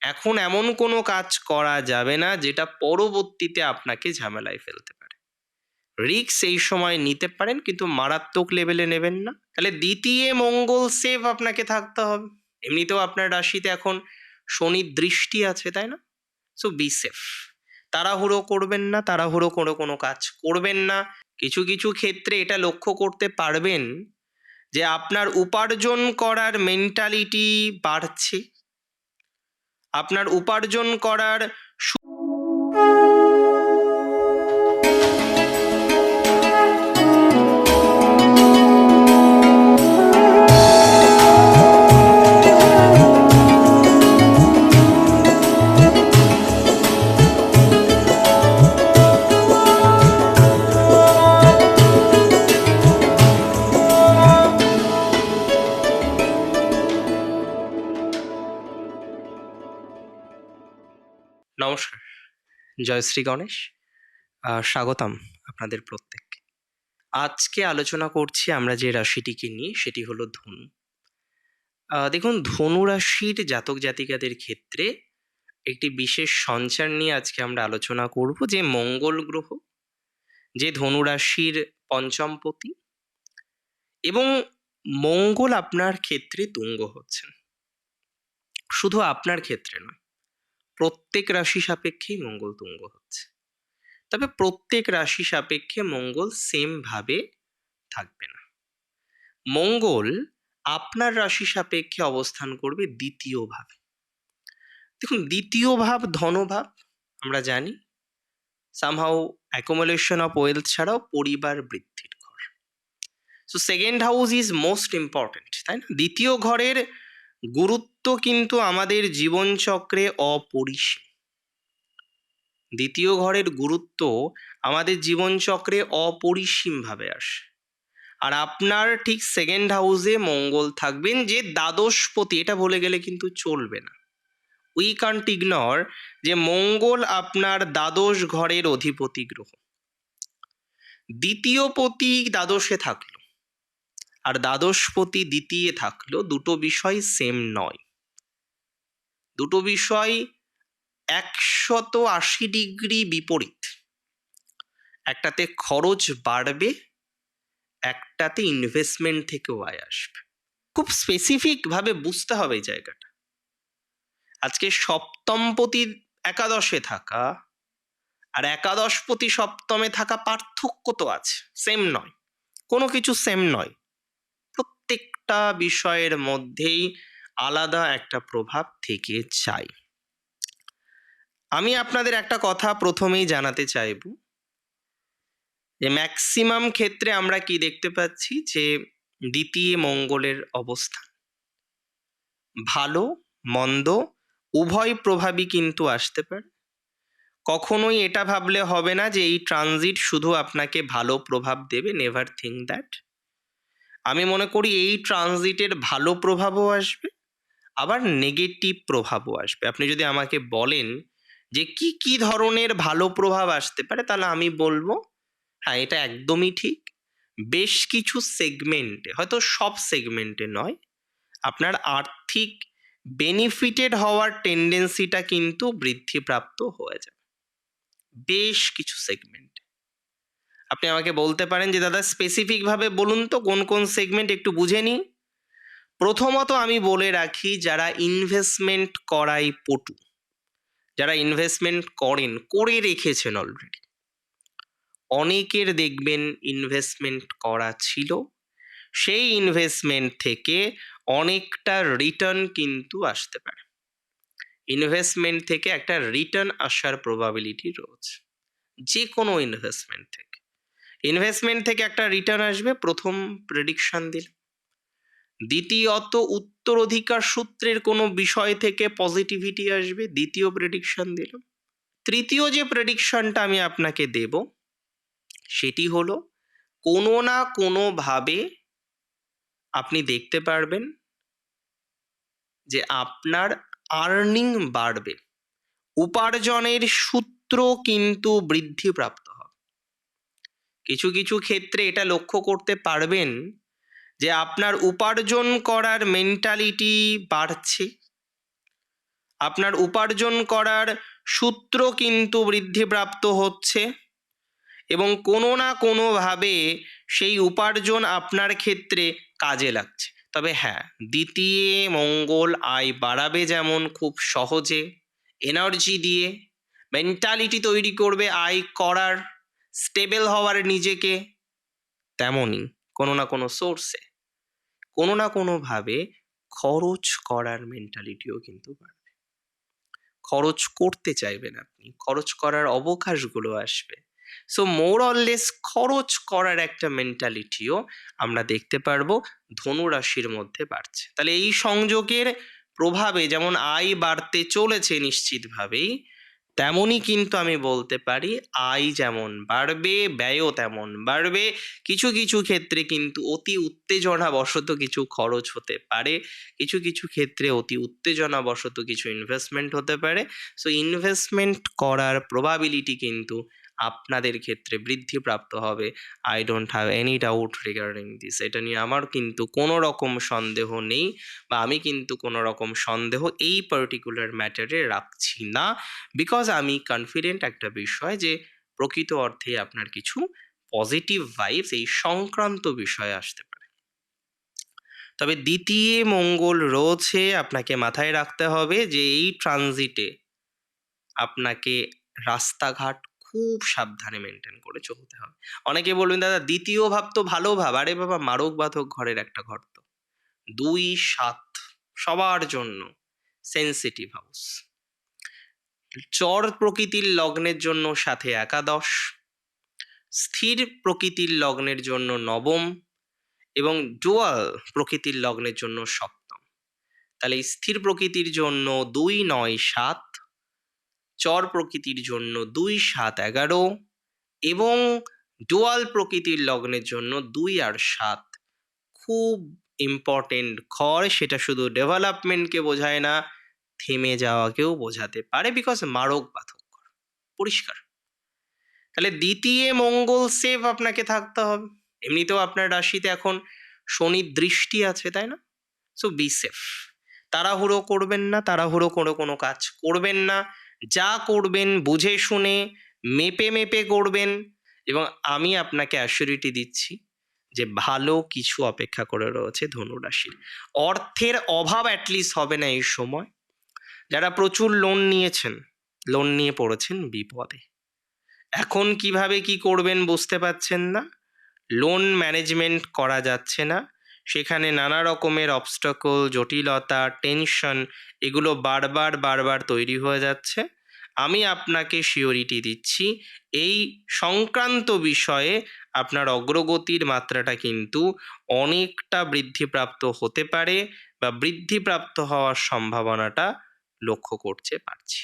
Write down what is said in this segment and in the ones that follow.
এখন এমন কোনো কাজ করা যাবে না যেটা পরবর্তীতে আপনাকে ঝামেলায় ফেলতে পারে। রিস্ক এই সময় নিতে পারেন কিন্তু মারাত্মক লেভেলে নেবেন না। তাহলে দ্বিতীয় মঙ্গল সেফ আপনাকে থাকতে হবে। এমনিতেও আপনার রাশিতে এখন শনির দৃষ্টি আছে, তাই না? So be safe. তাড়াহুড়ো করবেন না, তাড়াহুড়ো করে কোনো কাজ করবেন না। কিছু কিছু ক্ষেত্রে এটা লক্ষ্য করতে পারবেন যে আপনার উপার্জন করার মেন্টালিটি বাড়ছে, আপনার উপার্জন করার নমস্কার, জয় শ্রী গণেশ। স্বাগতম আপনাদের প্রত্যেককে। আজকে আলোচনা করছি আমরা যে রাশিটিকে নিয়ে, সেটি হলো ধনু। দেখুন, ধনু রাশির জাতক জাতিকাদের ক্ষেত্রে একটি বিশেষ সঞ্চার নিয়ে আজকে আমরা আলোচনা করব, যে মঙ্গল গ্রহ, যে ধনু রাশির পঞ্চমপতি, এবং মঙ্গল আপনার ক্ষেত্রে তুঙ্গ হচ্ছেন। শুধু আপনার ক্ষেত্রে নয়, প্রত্যেক রাশি সাপেক্ষেই মঙ্গল তুঙ্গ হচ্ছে। তবে প্রত্যেক রাশি সাপেক্ষে মঙ্গল সেম ভাবে থাকবে না। মঙ্গল আপনার রাশি সাপেক্ষে অবস্থান করবে দ্বিতীয় ভাবে। দেখুন, দ্বিতীয় ভাব ধনভাব, আমরা জানি সামহাউ অ্যাকুমুলেশন অফ ওয়েলথ ছাড়াও পরিবার বৃদ্ধির ঘর। So second house is most important, তাই না? দ্বিতীয় ঘরের গুরুত্ব কিন্তু আমাদের জীবনচক্রে অপরিসীম। দ্বিতীয় ঘরের গুরুত্ব আমাদের জীবনচক্রে অপরিসীমভাবে আসে। আর আপনার ঠিক সেকেন্ড হাউসে মঙ্গল থাকবেন, যে দ্বাদশপতি, এটা বলে গেলে কিন্তু চলবে না। উই কান্ট ইগনোর যে মঙ্গল আপনার দ্বাদশ ঘরের অধিপতি গ্রহ। দ্বিতীয় পতি দ্বাদশে থাকলো আর দ্বাদশপতি দ্বিতীয় থাকলো, দুটো বিষয় সেম নয়। দুটো বিষয় 180 ডিগ্রি বিপরীত। একটাতে খরচ বাড়বে, একটাতে ইনভেস্টমেন্ট থেকেও আয় আসবে। খুব স্পেসিফিকভাবে বুঝতে হবে এই জায়গাটা। আজকে সপ্তমপতি একাদশে থাকা আর একাদশপতি সপ্তমে থাকা পার্থক্য তো আছে, সেম নয়। কোনো কিছু সেম নয়। প্রত্যেকটা বিষয়ের মধ্যেই আলাদা একটা প্রভাব থেকে যায়। আমি আপনাদের একটা কথা প্রথমেই জানাতে চাইব, যে ম্যাক্সিমাম ক্ষেত্রে আমরা কি দেখতে পাচ্ছি, যে দ্বিতীয় মঙ্গলের অবস্থান ভালো মন্দ উভয় প্রভাবই কিন্তু আসতে পারে। কখনোই এটা ভাবলে হবে না যে এই ট্রানজিট শুধু আপনাকে ভালো প্রভাব দেবে, নেভার থিঙ্ক দ্যাট। আমি মনে করি এই ট্রানজিটের ভালো প্রভাবও আসবে, আবার নেগেটিভ প্রভাবও আসবে। আপনি যদি আমাকে বলেন যে কি কি ধরনের ভালো প্রভাব আসতে পারে, তাহলে আমি বলবো হ্যাঁ, এটা একদমই ঠিক। বেশ কিছু সেগমেন্টে, হয়তো সব সেগমেন্টে নয়, আপনার আর্থিক বেনিফিটেড হওয়ার টেন্ডেন্সিটা কিন্তু বৃদ্ধিপ্রাপ্ত হয়ে যাবে বেশ কিছু সেগমেন্ট। আপনি আমাকে বলতে পারেন যে দাদা স্পেসিফিকভাবে বলুন তো কোন কোন সেগমেন্ট, একটু বুঝে নিই। প্রথমত আমি বলে রাখি, যারা ইনভেস্টমেন্ট করাই পটু, যারা ইনভেস্টমেন্ট করে রেখেছেন অলরেডি, অনেকের দেখবেন ইনভেস্টমেন্ট করা ছিল, সেই ইনভেস্টমেন্ট থেকে অনেকটা রিটার্ন কিন্তু আসতে পারে। ইনভেস্টমেন্ট থেকে একটা রিটার্ন আসার প্রবাবিলিটি রয়েছে, যে কোনো ইনভেস্টমেন্ট থেকে একটা রিটার্ন আসবে, প্রথম প্রেডিকশন দিল। দ্বিতীয়ত, উত্তরাধিকার সূত্রের কোনো বিষয় থেকে পজিটিভিটি আসবে, দ্বিতীয় প্রেডিকশন দিল। তৃতীয় যে প্রেডিকশনটা আমি আপনাকে দেব, সেটি হলো কোনো না কোনোভাবে আপনি দেখতে পারবেন যে আপনার আর্নিং বাড়বে, উপার্জনের সূত্র কিন্তু বৃদ্ধিপ্রাপ্ত হবে। কিছু কিছু ক্ষেত্রে এটা লক্ষ্য করতে পারবেন যে আপনার উপার্জন করার মেন্টালিটি বাড়ছে, আপনার উপার্জন করার সূত্র কিন্তু বৃদ্ধিপ্রাপ্ত হচ্ছে এবং কোনো না কোনোভাবে সেই উপার্জন আপনার ক্ষেত্রে কাজে লাগছে। তবে হ্যাঁ, দ্বিতীয় মঙ্গল আয় বাড়াবে যেমন খুব সহজে, এনার্জি দিয়ে, মেন্টালিটি তৈরি করবে আয় করার, স্টেবল হওয়ার নিজেকে, তেমনই কোনো না কোনো সোর্সে কোনো না কোনোভাবে খরচ করার মেন্টালিটিও কিন্তু বাড়বে। খরচ করতে চাইবেন আপনি, খরচ করার অবকাশগুলো আসবে। সো মোর অর লেস খরচ করার একটা মেন্টালিটিও আমরা দেখতে পারবো ধনু রাশির মধ্যে বাড়ছে। তাহলে এই সংযোগের প্রভাবে যেমন আয় বাড়তে চলেছে নিশ্চিতভাবেই, তেমনই কিন্তু আমি বলতে পারি আয় যেমন বাড়বে, ব্যয়ও তেমন বাড়বে। কিছু কিছু ক্ষেত্রে কিন্তু অতি উত্তেজনাবশত কিছু খরচ হতে পারে, কিছু কিছু ক্ষেত্রে অতি উত্তেজনাবশত কিছু ইনভেস্টমেন্ট হতে পারে। সো ইনভেস্টমেন্ট করার প্রবাবিলিটি কিন্তু আপনাদের ক্ষেত্রে বৃদ্ধিপ্রাপ্ত হবে। I don't have any doubt regarding this. এটা নিয়ে আমার কিন্তু কোনো রকম সন্দেহ নেই, বা আমি কিন্তু কোনো রকম সন্দেহ এই পার্টিকুলার ম্যাটারে রাখছি না, বিকজ আমি কনফিডেন্ট একটা বিষয় যে প্রকৃত অর্থে আপনার কিছু পজিটিভ ভাইবস এই সংক্রান্ত বিষয়ে আসতে পারে। তবে দ্বিতীয় মঙ্গল রয়েছে, আপনাকে মাথায় রাখতে হবে যে এই ট্রানজিটে আপনাকে রাস্তাঘাট খুব সাবধানে মেনটেন করে চলতে হবে। অনেকে বলবেন দাদা দ্বিতীয় ভাব তো ভালো ভাব, আরে বাবা মারক বাধক ঘরের একটা ঘর তো। 2-7 সবার জন্য সেন্সিটিভ হাউস। চর প্রকৃতির লগ্নের জন্য সাথে একাদশ, স্থির প্রকৃতির লগ্নের জন্য নবম এবং ডুয়াল প্রকৃতির লগ্নের জন্য সপ্তম। তাহলে স্থির প্রকৃতির জন্য 2-9-7, চর প্রকৃতির জন্য 2-7-11 এবং ডুয়াল প্রকৃতির লগ্নের জন্য 2 আর 7 খুব ইম্পর্টেন্ট ঘর। সেটা শুধু ডেভেলপমেন্টকে বোঝায় না, থেমে যাওয়াকেও বোঝাতে পারে, বিকজ মারক বাধক ঘর পরিষ্কার। তাহলে দ্বিতীয় মঙ্গল সেফ আপনাকে থাকতে হবে। এমনিতেও আপনার রাশিতে এখন শনির দৃষ্টি আছে, তাই না? So be safe. তাড়াহুড়ো করবেন না, তাড়াহুড়ো করে কোনো কাজ করবেন না। যা করবেন বুঝে শুনে মেপে মেপে করবেন, এবং আমি আপনাকে অ্যাসিউরিটি দিচ্ছি যে ভালো কিছু অপেক্ষা করে রয়েছে ধনু রাশির। অর্থের অভাব অ্যাটলিস্ট হবে না এই সময়। যারা প্রচুর লোন নিয়েছেন, লোন নিয়ে পড়েছেন বিপদে, এখন কিভাবে কি করবেন বুঝতে পারছেন না, লোন ম্যানেজমেন্ট করা যাচ্ছে না, সেখানে নানা রকমের অবস্টাকল, জটিলতা, টেনশন এগুলো বারবার বারবার তৈরি হয়ে যাচ্ছে। আমি আপনাকে শিওরিটি দিচ্ছি এই সংক্রান্ত বিষয়ে আপনার অগ্রগতির মাত্রাটা কিন্তু অনেকটা বৃদ্ধিপ্রাপ্ত হতে পারে, বা বৃদ্ধিপ্রাপ্ত হওয়ার সম্ভাবনাটা লক্ষ্য করতে পারছি।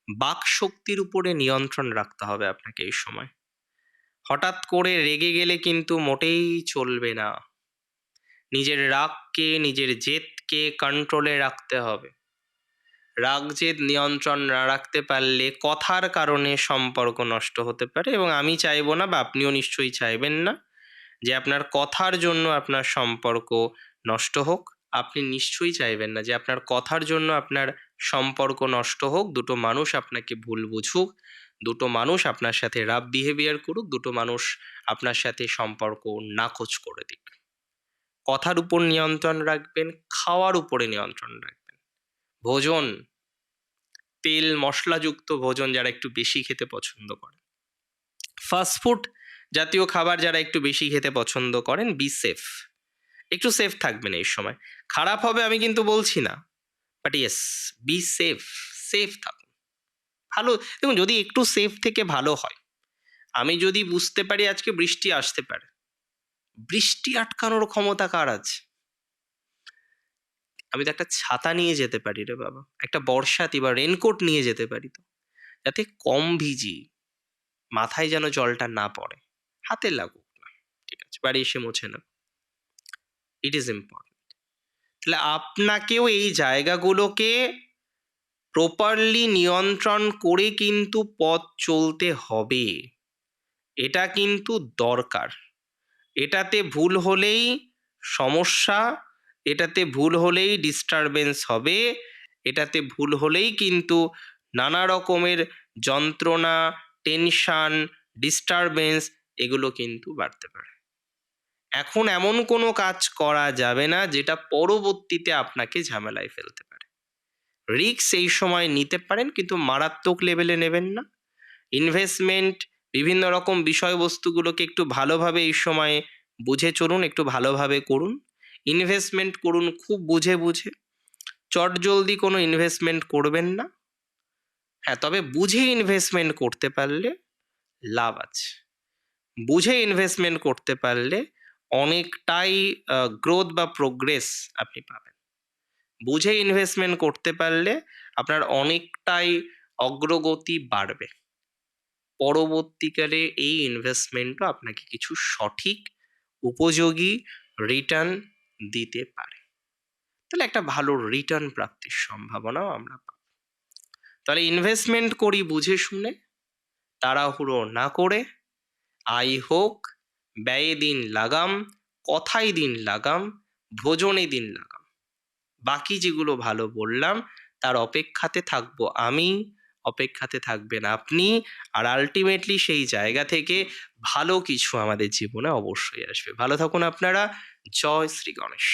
বাক শক্তির উপরে নিয়ন্ত্রণ রাখতে হবে আপনাকে এই সময়। হঠাৎ করে রেগে গেলে কিন্তু মোটেই চলবে না। নিজের রাগকে, নিজের জেদকে কন্ট্রোলে রাখতে হবে। রাগ জেদ নিয়ন্ত্রণ না রাখতে পারলে কথার কারণে সম্পর্ক নষ্ট হতে পারে, এবং আমি চাইবো না, বা আপনিও নিশ্চয়ই চাইবেন না যে আপনার কথার জন্য আপনার সম্পর্ক নষ্ট হোক। আপনি নিশ্চয়ই চাইবেন না যে আপনার কথার জন্য আপনার সম্পর্ক নষ্ট হোক, দুটো মানুষ আপনাকে ভুল বুঝুক, দুটো মানুষ আপনার সাথে রাফ বিহেভিয়ার করুক, দুটো মানুষ আপনার সাথে সম্পর্ক নাকচ করে দিক। কথার উপর নিয়ন্ত্রণ রাখবেন, খাওয়ার উপরে নিয়ন্ত্রণ রাখবেন। ভোজন, তেল মশলাযুক্ত ভোজন যারা একটু বেশি খেতে পছন্দ করেন, ফাস্টফুড জাতীয় খাবার যারা একটু বেশি খেতে পছন্দ করেন, বি সেফ। একটু সেফ থাকবেন এই সময়। খারাপ হবে আমি কিন্তু বলছি না, but yes, be safe. Safe থাকুন। ভালো দেখুন, যদি একটু সেফ থেকে ভালো হয়, আমি যদি বুঝতে পারি আজকে বৃষ্টি আসতে পারে, বৃষ্টি আটকানোর ক্ষমতা কার আছে? আমি তো একটা ছাতা নিয়ে যেতে পারি রে বাবা, একটা বর্ষাতি বা রেনকোট নিয়ে যেতে পারি তো, যাতে কম ভিজি, মাথায় যেন জলটা না পড়ে, হাতে লাগুক না, ঠিক আছে, বাড়ি এসে মুছে নেব। It is important. তাহলে আপনাকেও এই জায়গাগুলোকে প্রপারলি নিয়ন্ত্রণ করে কিন্তু পথ চলতে হবে। এটা কিন্তু দরকার। এটাতে ভুল হলেই সমস্যা, এটাতে ভুল হলেই ডিস্টারবেন্স হবে, এটাতে ভুল হলেই কিন্তু নানা রকমের যন্ত্রণা, টেনশন, ডিস্টারবেন্স এগুলো কিন্তু বাড়তে পারে। এখন এমন কোনো কাজ করা যাবে না যেটা পরবর্তীতে আপনাকে ঝামেলায় ফেলতে পারে। রিস্ক এই সময় নিতে পারেন, কিন্তু মারাত্মক লেভেলে নেবেন না। ইনভেস্টমেন্ট, বিভিন্ন রকম বিষয়বস্তুগুলোকে একটু ভালোভাবে এই সময়ে বুঝে চলুন, একটু ভালোভাবে করুন। ইনভেস্টমেন্ট করুন খুব বুঝে বুঝে, চটজলদি কোনো ইনভেস্টমেন্ট করবেন না। হ্যাঁ, তবে বুঝে ইনভেস্টমেন্ট করতে পারলে লাভ আছে। বুঝে ইনভেস্টমেন্ট করতে পারলে অনেকটাই গ্রোথ বা প্রোগ্রেস আপনি পাবেন। বুঝে ইনভেস্টমেন্ট করতে পারলে আপনার অনেকটাই অগ্রগতি বাড়বে। পরবর্তীকালে এই ইনভেস্টমেন্টও আপনাকে কিছু সঠিক উপযোগী রিটার্ন দিতে পারে। তাহলে একটা ভালো রিটার্ন প্রাপ্তির সম্ভাবনাও আমরা পাবো। তাহলে ইনভেস্টমেন্ট করি বুঝে শুনে, তাড়াহুড়ো না করে। আয় হোক, ব্যয়ে দিন লাগাম, কথায় দিন লাগাম, ভোজনে দিন লাগাম। বাকি যেগুলো ভালো বললাম তার অপেক্ষাতে থাকবো আমি, অপেক্ষাতে থাকবেন আপনি। আর আলটিমেটলি সেই জায়গা থেকে ভালো কিছু আমাদের জীবনে অবশ্যই আসবে। ভালো থাকুন আপনারা। জয় শ্রী গণেশ।